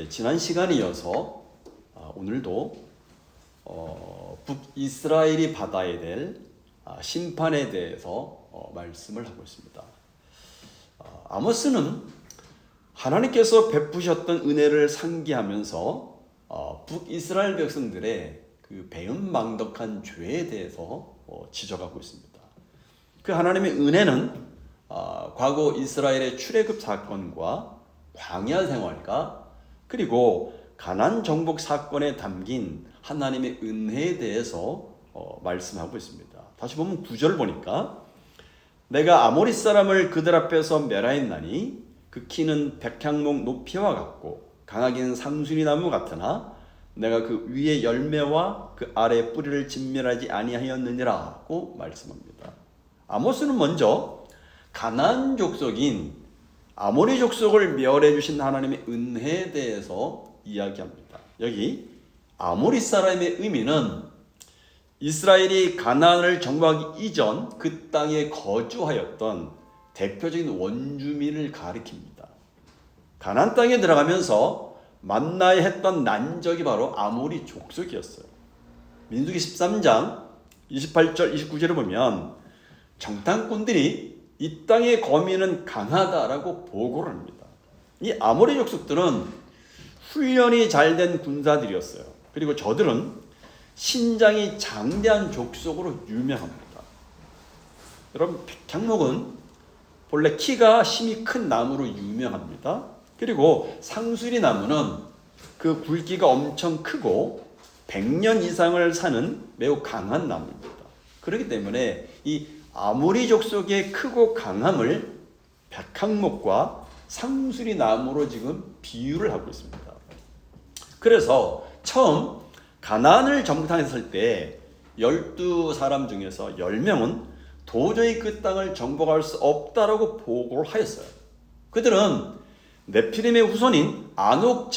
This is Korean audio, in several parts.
지난 시간에 이어서 오늘도 북이스라엘이 받아야 될 심판에 대해서 말씀을 하고 있습니다. 아모스는 하나님께서 베푸셨던 은혜를 상기하면서 북이스라엘 백성들의 그 배은망덕한 죄에 대해서 지적하고 있습니다. 그 하나님의 은혜는 과거 이스라엘의 출애굽 사건과 광야 생활과 그리고 가나안 정복 사건에 담긴 하나님의 은혜에 대해서 말씀하고 있습니다. 다시 보면 9절 보니까 내가 아모리 사람을 그들 앞에서 멸하였나니 그 키는 백향목 높이와 같고 강하기는 상수리 나무 같으나 내가 그 위에 열매와 그 아래 뿌리를 진멸하지 아니하였느니라고 말씀합니다. 아모스는 먼저 가나안 족속인 아모리 족속을 멸해 주신 하나님의 은혜에 대해서 이야기합니다. 여기 아모리 사람의 의미는 이스라엘이 가나안을 정복하기 이전 그 땅에 거주하였던 대표적인 원주민을 가리킵니다. 가나안 땅에 들어가면서 만나야 했던 난적이 바로 아모리 족속이었어요. 민수기 13장 28절 29절을 보면 정탐꾼들이 이 땅의 거민은 강하다라고 보고를 합니다. 이 아모리 족속들은 훈련이 잘된 군사들이었어요. 그리고 저들은 신장이 장대한 족속으로 유명합니다. 여러분, 백향목은 본래 키가 힘이 큰 나무로 유명합니다. 그리고 상수리 나무는 그 굵기가 엄청 크고 100년 이상을 사는 매우 강한 나무입니다. 그렇기 때문에 이 아모리 족속의 크고 강함을 백향목과 상수리 나무로 지금 비유를 하고 있습니다. 그래서 처음 가나안을 정탐했을 때 12사람 중에서 10명은 도저히 그 땅을 정복할 수 없다라고 보고를 하였어요. 그들은 네피림의 후손인 아낙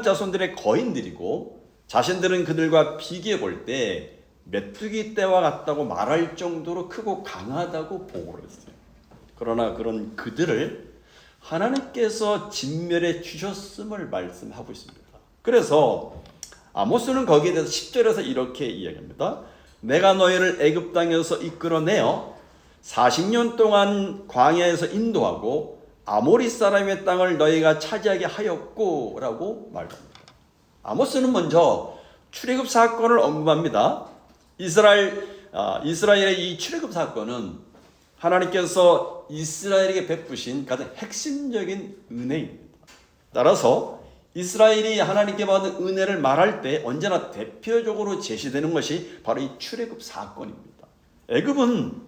자손들의 거인들이고 자신들은 그들과 비교해 볼 때 메뚜기 떼와 같다고 말할 정도로 크고 강하다고 보고를 했어요. 그러나 그런 그들을 하나님께서 진멸해 주셨음을 말씀하고 있습니다. 그래서 아모스는 거기에 대해서 10절에서 이렇게 이야기합니다. 내가 너희를 애굽 땅에서 이끌어내어 40년 동안 광야에서 인도하고 아모리 사람의 땅을 너희가 차지하게 하였고 라고 말합니다. 아모스는 먼저 출애굽 사건을 언급합니다. 이스라엘의 이 출애굽 사건은 하나님께서 이스라엘에게 베푸신 가장 핵심적인 은혜입니다. 따라서 이스라엘이 하나님께 받은 은혜를 말할 때 언제나 대표적으로 제시되는 것이 바로 이 출애굽 사건입니다. 애굽은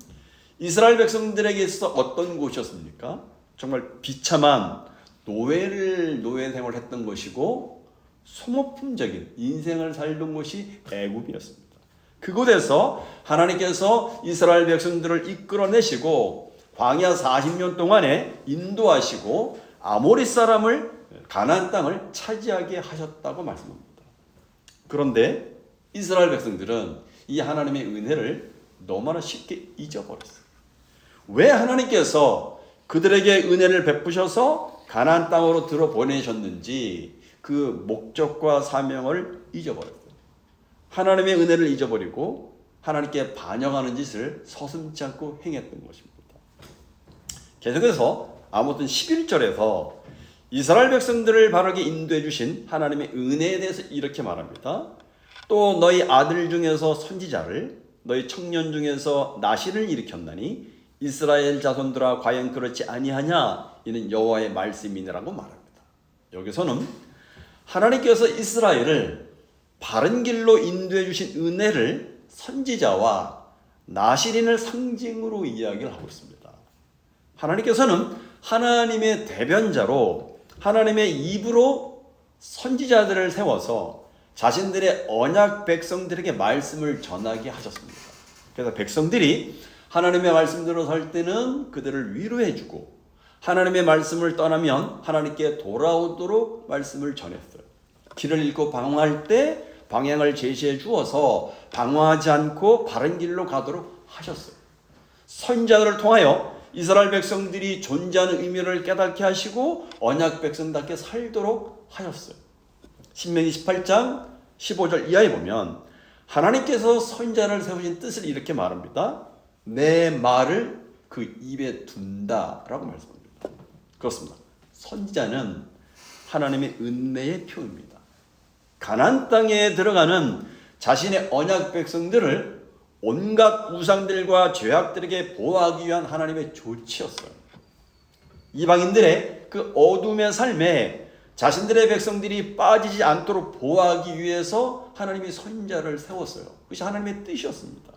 이스라엘 백성들에게 있어 어떤 곳이었습니까? 정말 비참한 노예 생활을 했던 것이고 소모품적인 인생을 살던 곳이 애굽이었습니다. 그곳에서 하나님께서 이스라엘 백성들을 이끌어내시고 광야 40년 동안에 인도하시고 아모리 사람을 가나안 땅을 차지하게 하셨다고 말씀합니다. 그런데 이스라엘 백성들은 이 하나님의 은혜를 너무나 쉽게 잊어버렸어요. 왜 하나님께서 그들에게 은혜를 베푸셔서 가나안 땅으로 들어보내셨는지 그 목적과 사명을 잊어버렸어요. 하나님의 은혜를 잊어버리고 하나님께 반역하는 짓을 서슴지 않고 행했던 것입니다. 계속해서 아모스 11절에서 이스라엘 백성들을 바르게 인도해 주신 하나님의 은혜에 대해서 이렇게 말합니다. 또 너희 아들 중에서 선지자를 너희 청년 중에서 나시를 일으켰나니 이스라엘 자손들아 과연 그렇지 아니하냐 이는 여호와의 말씀이니라고 말합니다. 여기서는 하나님께서 이스라엘을 바른 길로 인도해 주신 은혜를 선지자와 나시린을 상징으로 이야기를 하고 있습니다. 하나님께서는 하나님의 대변자로 하나님의 입으로 선지자들을 세워서 자신들의 언약 백성들에게 말씀을 전하게 하셨습니다. 그래서 백성들이 하나님의 말씀대로 살 때는 그들을 위로해주고 하나님의 말씀을 떠나면 하나님께 돌아오도록 말씀을 전했어요. 길을 잃고 방황할 때 방향을 제시해 주어서 방황하지 않고 바른 길로 가도록 하셨어요. 선지자들을 통하여 이스라엘 백성들이 존재하는 의미를 깨닫게 하시고 언약 백성답게 살도록 하셨어요. 신명기 18장 15절 이하에 보면 하나님께서 선지자를 세우신 뜻을 이렇게 말합니다. 내 말을 그 입에 둔다라고 말씀합니다. 그렇습니다. 선지자는 하나님의 은혜의 표입니다. 가나안 땅에 들어가는 자신의 언약 백성들을 온갖 우상들과 죄악들에게 보호하기 위한 하나님의 조치였어요. 이방인들의 그 어둠의 삶에 자신들의 백성들이 빠지지 않도록 보호하기 위해서 하나님이 선지자를 세웠어요. 그것이 하나님의 뜻이었습니다.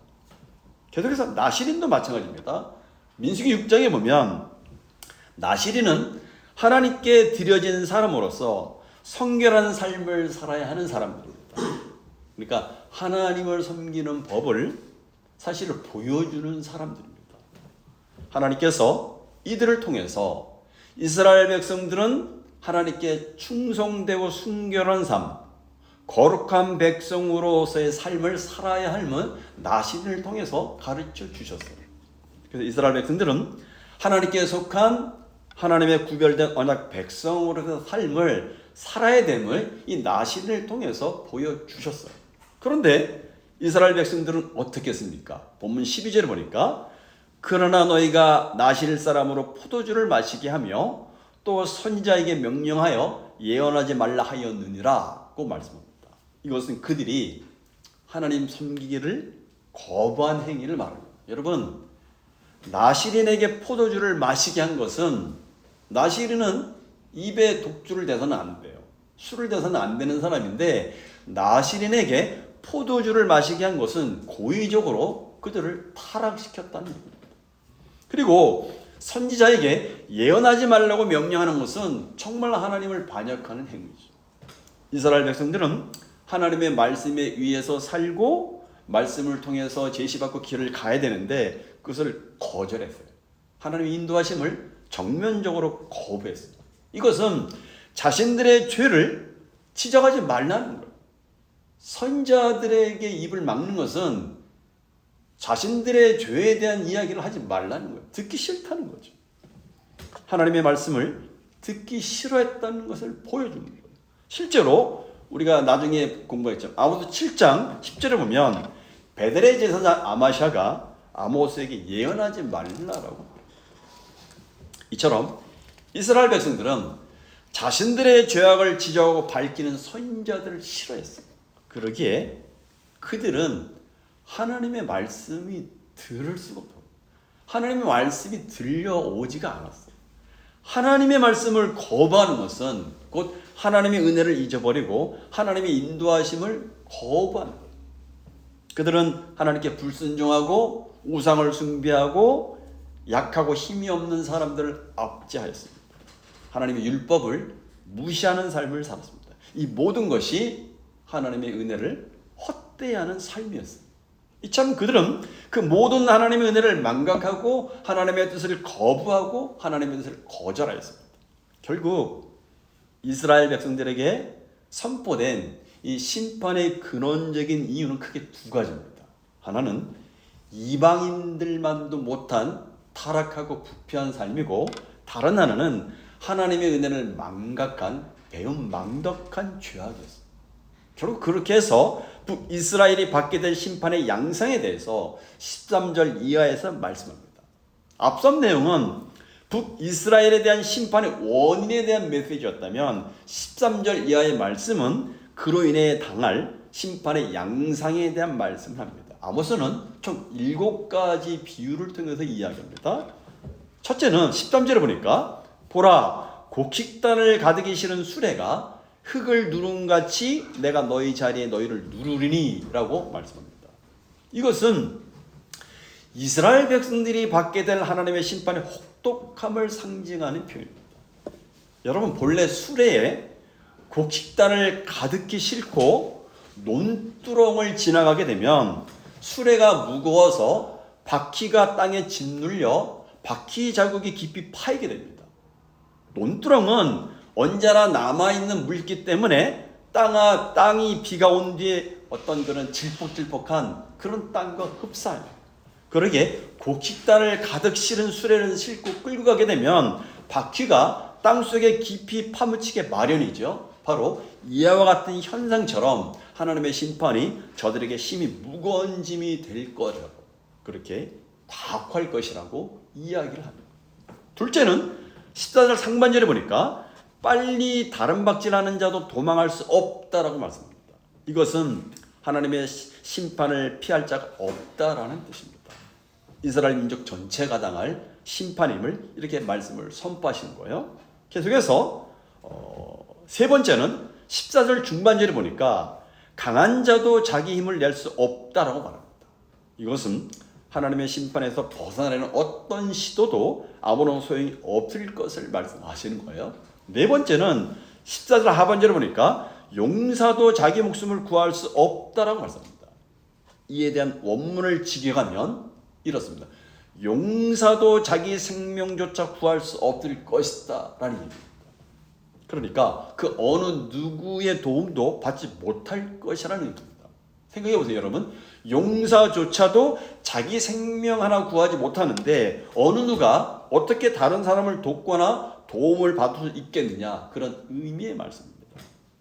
계속해서 나시린도 마찬가지입니다. 민수기 6장에 보면 나시린은 하나님께 드려진 사람으로서 성결한 삶을 살아야 하는 사람들입니다. 그러니까 하나님을 섬기는 법을 사실 보여주는 사람들입니다. 하나님께서 이들을 통해서 이스라엘 백성들은 하나님께 충성되고 순결한 삶, 거룩한 백성으로서의 삶을 살아야 할는 나신을 통해서 가르쳐 주셨어요. 그래서 이스라엘 백성들은 하나님께 속한 하나님의 구별된 언약 백성으로서 삶을 살아야 됨을 이 나신을 통해서 보여주셨어요. 그런데 이스라엘 백성들은 어떻게 했습니까? 본문 12절에 보니까 그러나 너희가 나실 사람으로 포도주를 마시게 하며 또 선지자에게 명령하여 예언하지 말라 하였느니라고 말씀합니다. 이것은 그들이 하나님 섬기기를 거부한 행위를 말합니다. 여러분, 나시린에게 포도주를 마시게 한 것은 나시린은 입에 독주를 대서는 안 돼요. 술을 대서는 안 되는 사람인데 나시린에게 포도주를 마시게 한 것은 고의적으로 그들을 타락시켰다는 얘기입니다. 그리고 선지자에게 예언하지 말라고 명령하는 것은 정말 하나님을 반역하는 행위죠. 이스라엘 백성들은 하나님의 말씀에 의해서 살고 말씀을 통해서 제시받고 길을 가야 되는데 그것을 거절했어요. 하나님의 인도하심을 정면적으로 거부했어요. 이것은 자신들의 죄를 지적하지 말라는 거예요. 선지자들에게 입을 막는 것은 자신들의 죄에 대한 이야기를 하지 말라는 거예요. 듣기 싫다는 거죠. 하나님의 말씀을 듣기 싫어했다는 것을 보여주는 거예요. 실제로 우리가 나중에 공부했죠. 아모스 7장 10절에 보면 베델의 제사장 아마샤가 아모스에게 예언하지 말라라고. 이처럼 이스라엘 백성들은 자신들의 죄악을 지적하고 밝히는 선지자들을 싫어했어요. 그러기에 그들은 하나님의 말씀이 들을 수가 없어요. 하나님의 말씀이 들려오지가 않았어요. 하나님의 말씀을 거부하는 것은 곧 하나님의 은혜를 잊어버리고 하나님의 인도하심을 거부하는 거예요. 그들은 하나님께 불순종하고 우상을 숭배하고 약하고 힘이 없는 사람들을 압제하였습니다. 하나님의 율법을 무시하는 삶을 살았습니다. 이 모든 것이 하나님의 은혜를 헛되이하는 삶이었어요. 이처럼 그들은 그 모든 하나님의 은혜를 망각하고 하나님의 뜻을 거부하고 하나님의 뜻을 거절하였습니다. 결국 이스라엘 백성들에게 선포된 이 심판의 근원적인 이유는 크게 두 가지입니다. 하나는 이방인들만도 못한 타락하고 부패한 삶이고, 다른 하나는 하나님의 은혜를 망각한 배은망덕한 죄악이었습니다. 결국 그렇게 해서 북이스라엘이 받게 될 심판의 양상에 대해서 13절 이하에서 말씀합니다. 앞선 내용은 북이스라엘에 대한 심판의 원인에 대한 메시지였다면 13절 이하의 말씀은 그로 인해 당할 심판의 양상에 대한 말씀을 합니다. 아모스는 총 7가지 비유를 통해서 이야기합니다. 첫째는 13절에 보니까 보라, 곡식단을 가득히 실은 수레가 흙을 누름같이 내가 너희 자리에 너희를 누르리니 라고 말씀합니다. 이것은 이스라엘 백성들이 받게 될 하나님의 심판의 혹독함을 상징하는 표현입니다. 여러분, 본래 수레에 곡식단을 가득히 싣고 논두렁을 지나가게 되면 수레가 무거워서 바퀴가 땅에 짓눌려 바퀴 자국이 깊이 파이게 됩니다. 논두렁은 언제나 남아있는 물기 때문에 땅이 비가 온 뒤에 어떤 그런 질퍽질퍽한 그런 땅과 흡사해요. 그러게 곡식단을 가득 실은 수레를 싣고 끌고 가게 되면 바퀴가 땅속에 깊이 파묻히게 마련이죠. 바로 이와 같은 현상처럼 하나님의 심판이 저들에게 심히 무거운 짐이 될 거라고 그렇게 다할 것이라고 이야기를 합니다. 둘째는 14절 상반절에 보니까 빨리 다른 박질하는 자도 도망할 수 없다라고 말씀합니다. 이것은 하나님의 심판을 피할 자가 없다라는 뜻입니다. 이스라엘 민족 전체가 당할 심판임을 이렇게 말씀을 선포하시는 거예요. 계속해서 세 번째는 14절 중반절에 보니까 강한 자도 자기 힘을 낼 수 없다라고 말합니다. 이것은 하나님의 심판에서 벗어나려는 어떤 시도도 아무런 소용이 없을 것을 말씀하시는 거예요. 네 번째는 14절 하반절에 보니까 용사도 자기 목숨을 구할 수 없다라고 말씀합니다. 이에 대한 원문을 직역하면 이렇습니다. 용사도 자기 생명조차 구할 수 없을 것이다 라는 얘기입니다. 그러니까 그 어느 누구의 도움도 받지 못할 것이라는 의미입니다. 생각해 보세요, 여러분. 용사조차도 자기 생명 하나 구하지 못하는데 어느 누가 어떻게 다른 사람을 돕거나 도움을 받을 수 있겠느냐, 그런 의미의 말씀입니다.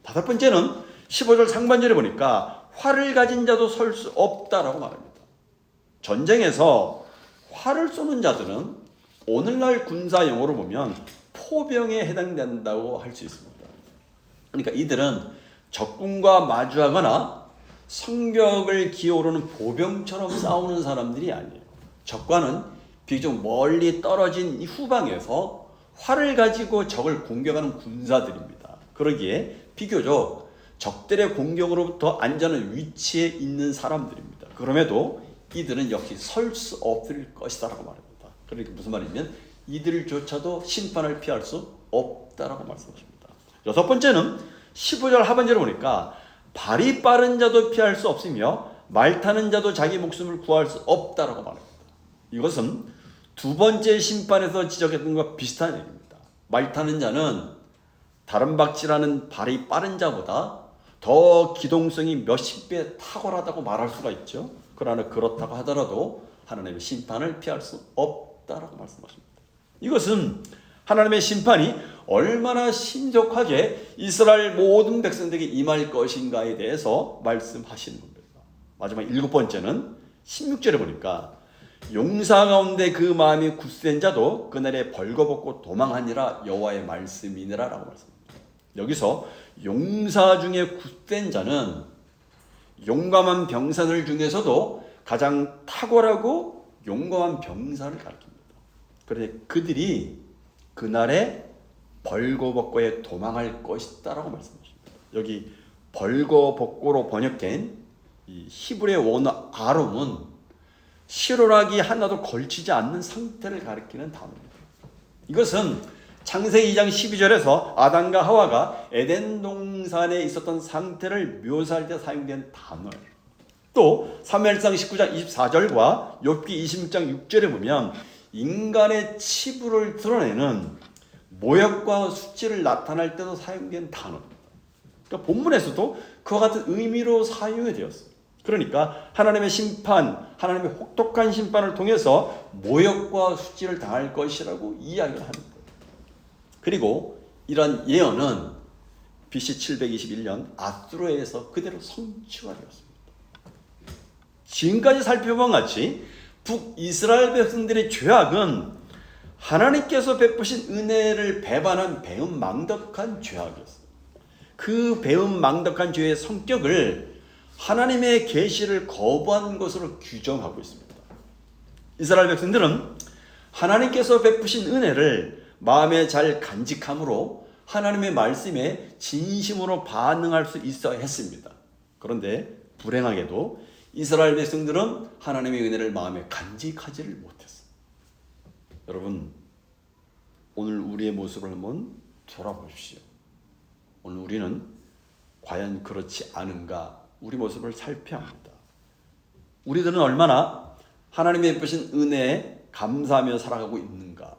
다섯 번째는 15절 상반절에 보니까 활을 가진 자도 설 수 없다라고 말합니다. 전쟁에서 활을 쏘는 자들은 오늘날 군사 용어로 보면 포병에 해당된다고 할 수 있습니다. 그러니까 이들은 적군과 마주하거나 성벽을 기어오르는 보병처럼 싸우는 사람들이 아니에요. 적과는 비교적 멀리 떨어진 후방에서 활을 가지고 적을 공격하는 군사들입니다. 그러기에 비교적 적들의 공격으로부터 안전한 위치에 있는 사람들입니다. 그럼에도 이들은 역시 설 수 없을 것이다라고 말합니다. 그러니까 무슨 말이냐면 이들조차도 심판을 피할 수 없다라고 말씀하십니다. 여섯 번째는 15절 하반절에 보니까 발이 빠른 자도 피할 수 없으며 말 타는 자도 자기 목숨을 구할 수 없다라고 말합니다. 이것은 두 번째 심판에서 지적했던 것과 비슷한 얘기입니다. 말 타는 자는 다른 박질하는 발이 빠른 자보다 더 기동성이 몇십 배 탁월하다고 말할 수가 있죠. 그러나 그렇다고 하더라도 하나님의 심판을 피할 수 없다라고 말씀하십니다. 이것은 하나님의 심판이 얼마나 신속하게 이스라엘 모든 백성들에게 임할 것인가에 대해서 말씀하시는 겁니다. 마지막 일곱 번째는 16절에 보니까 용사 가운데 그 마음이 굳센 자도 그날에 벌거벗고 도망하니라 여호와의 말씀이니라 라고 말씀합니다. 여기서 용사 중에 굳센 자는 용감한 병사들 중에서도 가장 탁월하고 용감한 병사를 가리킵니다. 그런데 그들이 그날에 벌거벗고에 도망할 것이다라고 말씀하십니다. 여기 벌거벗고로 번역된 이 히브리어 원어 아롬은 실오라기 하나도 걸치지 않는 상태를 가리키는 단어입니다. 이것은 창세기 2장 12절에서 아담과 하와가 에덴 동산에 있었던 상태를 묘사할 때 사용된 단어예요. 또 사무엘상 19장 24절과 욥기 26장 6절에 보면 인간의 치부를 드러내는 모욕과 수치를 나타낼 때도 사용된 단어입니다. 그러니까 본문에서도 그와 같은 의미로 사용이 되었어요. 그러니까 하나님의 심판, 하나님의 혹독한 심판을 통해서 모욕과 수치를 당할 것이라고 이야기를 하는 거예요. 그리고 이런 예언은 BC 721년 아수르에서 그대로 성취가 되었습니다. 지금까지 살펴본 같이 북이스라엘 백성들의 죄악은 하나님께서 베푸신 은혜를 배반한 배은망덕한 죄악이었어요. 그 배은망덕한 죄의 성격을 하나님의 계시를 거부한 것으로 규정하고 있습니다. 이스라엘 백성들은 하나님께서 베푸신 은혜를 마음에 잘 간직함으로 하나님의 말씀에 진심으로 반응할 수 있어야 했습니다. 그런데 불행하게도 이스라엘 백성들은 하나님의 은혜를 마음에 간직하지를 못했어요. 여러분, 오늘 우리의 모습을 한번 돌아보십시오. 오늘 우리는 과연 그렇지 않은가 우리 모습을 살펴야 합니다. 우리들은 얼마나 하나님의 베푸신 은혜에 감사하며 살아가고 있는가.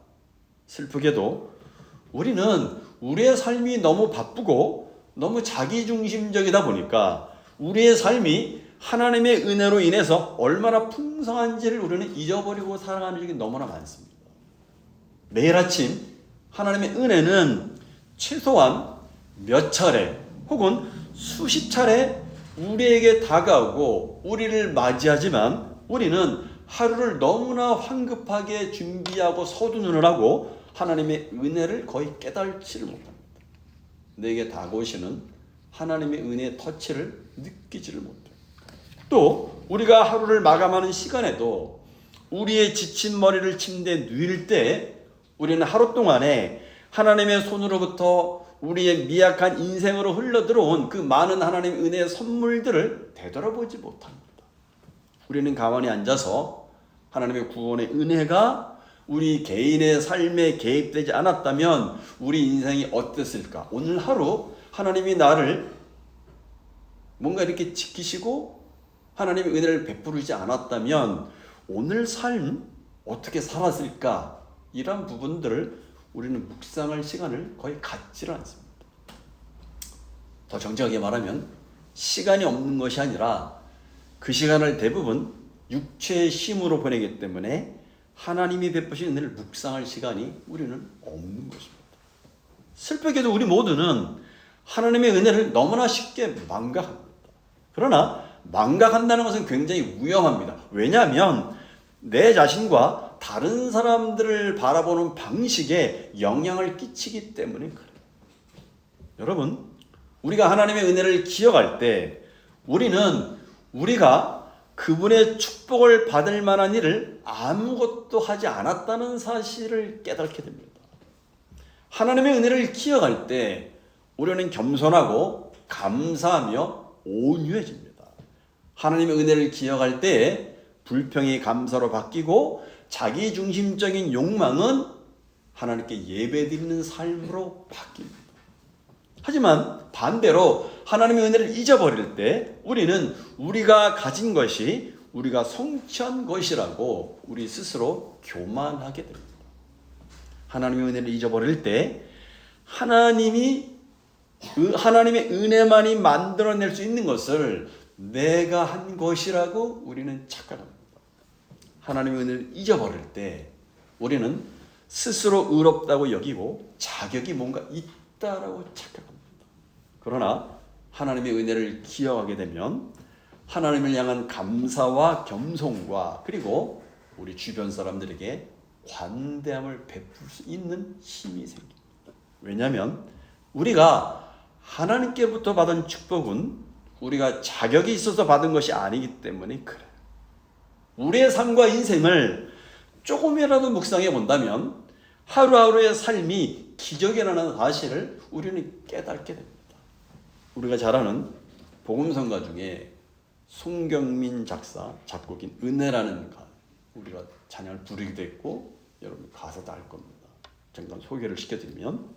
슬프게도 우리는 우리의 삶이 너무 바쁘고 너무 자기중심적이다 보니까 우리의 삶이 하나님의 은혜로 인해서 얼마나 풍성한지를 우리는 잊어버리고 살아가는 적이 너무나 많습니다. 매일 아침 하나님의 은혜는 최소한 몇 차례 혹은 수십 차례 우리에게 다가오고 우리를 맞이하지만 우리는 하루를 너무나 황급하게 준비하고 서두르느라고 하나님의 은혜를 거의 깨달지를 못합니다. 내게 다가오시는 하나님의 은혜의 터치를 느끼지를 못해요. 또 우리가 하루를 마감하는 시간에도 우리의 지친 머리를 침대에 누일 때 우리는 하루 동안에 하나님의 손으로부터 우리의 미약한 인생으로 흘러들어온 그 많은 하나님의 은혜의 선물들을 되돌아보지 못합니다. 우리는 가만히 앉아서 하나님의 구원의 은혜가 우리 개인의 삶에 개입되지 않았다면 우리 인생이 어땠을까? 오늘 하루 하나님이 나를 뭔가 이렇게 지키시고 하나님의 은혜를 베푸지 않았다면 오늘 삶 어떻게 살았을까? 이런 부분들을 우리는 묵상할 시간을 거의 갖지를 않습니다. 더 정직하게 말하면 시간이 없는 것이 아니라 그 시간을 대부분 육체의 쉼으로 보내기 때문에 하나님이 베푸신 은혜를 묵상할 시간이 우리는 없는 것입니다. 슬프게도 우리 모두는 하나님의 은혜를 너무나 쉽게 망각합니다. 그러나 망각한다는 것은 굉장히 위험합니다. 왜냐하면 내 자신과 다른 사람들을 바라보는 방식에 영향을 끼치기 때문에 그래요. 여러분, 우리가 하나님의 은혜를 기억할 때 우리는 우리가 그분의 축복을 받을 만한 일을 아무것도 하지 않았다는 사실을 깨닫게 됩니다. 하나님의 은혜를 기억할 때 우리는 겸손하고 감사하며 온유해집니다. 하나님의 은혜를 기억할 때 불평이 감사로 바뀌고 자기중심적인 욕망은 하나님께 예배드리는 삶으로 바뀝니다. 하지만 반대로 하나님의 은혜를 잊어버릴 때 우리는 우리가 가진 것이 우리가 성취한 것이라고 우리 스스로 교만하게 됩니다. 하나님의 은혜를 잊어버릴 때 하나님의 은혜만이 만들어낼 수 있는 것을 내가 한 것이라고 우리는 착각합니다. 하나님의 은혜를 잊어버릴 때 우리는 스스로 의롭다고 여기고 자격이 뭔가 있다라고 착각합니다. 그러나 하나님의 은혜를 기억하게 되면 하나님을 향한 감사와 겸손과 그리고 우리 주변 사람들에게 관대함을 베풀 수 있는 힘이 생깁니다. 왜냐하면 우리가 하나님께부터 받은 축복은 우리가 자격이 있어서 받은 것이 아니기 때문에 그래요. 우리의 삶과 인생을 조금이라도 묵상해 본다면 하루하루의 삶이 기적이라는 사실을 우리는 깨닫게 됩니다. 우리가 잘 아는 복음성가 중에 송경민 작사, 작곡인 은혜라는 우리가 찬양을 부르기도 했고 여러분 가사도 알 겁니다. 잠깐 소개를 시켜드리면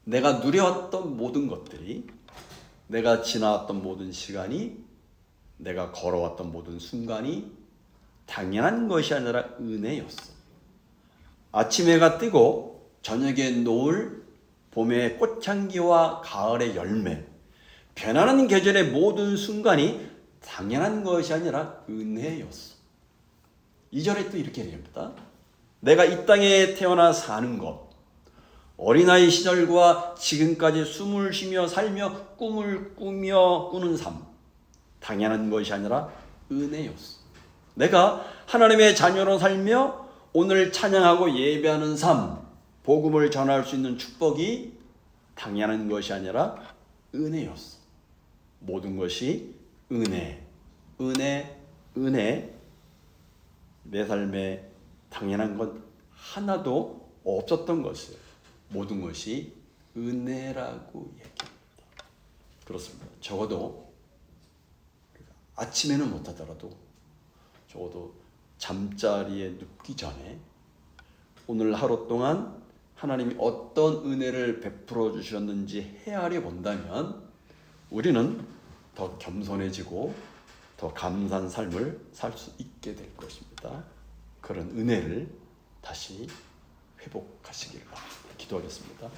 내가 누려왔던 모든 것들이 내가 지나왔던 모든 시간이 내가 걸어왔던 모든 순간이 당연한 것이 아니라 은혜였어. 아침 해가 뜨고 저녁에 노을, 봄의 꽃향기와 가을의 열매, 변하는 계절의 모든 순간이 당연한 것이 아니라 은혜였어. 2절에 또 이렇게 얘기합니다. 내가 이 땅에 태어나 사는 것, 어린아이 시절과 지금까지 숨을 쉬며 살며 꿈을 꾸며 꾸는 삶, 당연한 것이 아니라 은혜였어. 내가 하나님의 자녀로 살며 오늘 찬양하고 예배하는 삶, 복음을 전할 수 있는 축복이 당연한 것이 아니라 은혜였어. 모든 것이 은혜, 은혜, 은혜. 내 삶에 당연한 것 하나도 없었던 것을 모든 것이 은혜라고 얘기합니다. 그렇습니다. 적어도 아침에는 못하더라도 적어도 잠자리에 눕기 전에 오늘 하루 동안 하나님이 어떤 은혜를 베풀어 주셨는지 헤아려 본다면 우리는 더 겸손해지고 더 감사한 삶을 살 수 있게 될 것입니다. 그런 은혜를 다시 회복하시길 바랍니다. 기도하겠습니다.